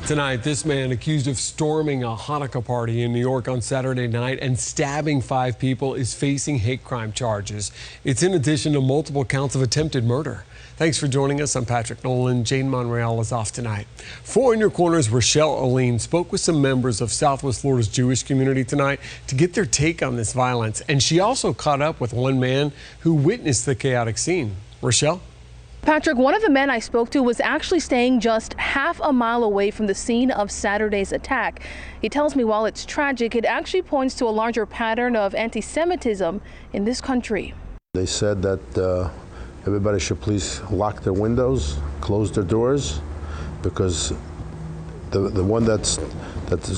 Tonight, this man accused of storming a Hanukkah party in New York on Saturday night and stabbing 5 people is facing hate crime charges. It's in addition to multiple counts of attempted murder. Thanks for joining us. I'm Patrick Nolan. Jane Monreal is off tonight. 4 in Your Corner's Rochelle Aline spoke with some members of Southwest Florida's Jewish community tonight to get their take on this violence. And she also caught up with one man who witnessed the chaotic scene. Rochelle? Patrick, one of the men I spoke to was actually staying just half a mile away from the scene of Saturday's attack. He tells me while it's tragic, it actually points to a larger pattern of anti-Semitism in this country. They said that everybody should please lock their windows, close their doors, because the one that's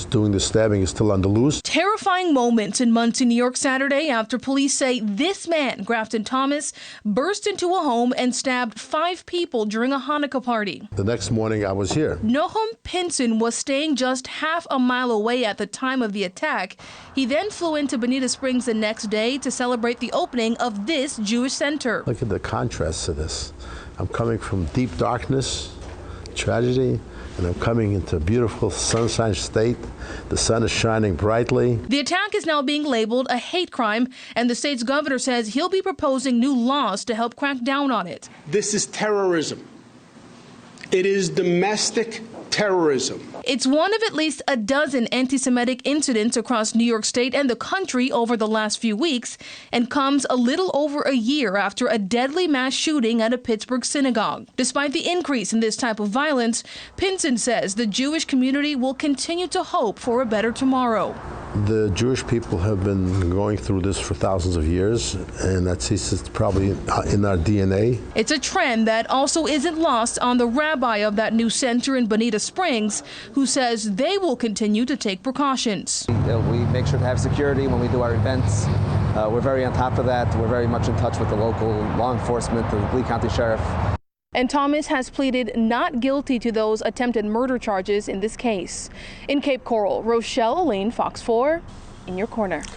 doing the stabbing is still on the loose. Terrifying moments in Muncie, New York Saturday after police say this man, Grafton Thomas, burst into a home and stabbed 5 people during a Hanukkah party. The next morning I was here. Noam Pinson was staying just half a mile away at the time of the attack. He then flew into Bonita Springs the next day to celebrate the opening of this Jewish center. Look at the contrast to this. I'm coming from deep darkness, tragedy, and I'm coming into a beautiful sunshine state. The sun is shining brightly. The attack is now being labeled a hate crime, and the state's governor says he'll be proposing new laws to help crack down on it. This is terrorism. It is domestic terrorism. It's one of at least a dozen anti-Semitic incidents across New York State and the country over the last few weeks, and comes a little over a year after a deadly mass shooting at a Pittsburgh synagogue. Despite the increase in this type of violence, Pinson says the Jewish community will continue to hope for a better tomorrow. The Jewish people have been going through this for thousands of years, and it's probably in our DNA. It's a trend that also isn't lost on the rabbi of that new center in Bonita Springs, who says they will continue to take precautions. We make sure to have security when we do our events. We're very on top of that. We're very much in touch with the local law enforcement, the Lee County Sheriff. And Thomas has pleaded not guilty to those attempted murder charges in this case. In Cape Coral, Rochelle Aline, Fox 4, in your corner.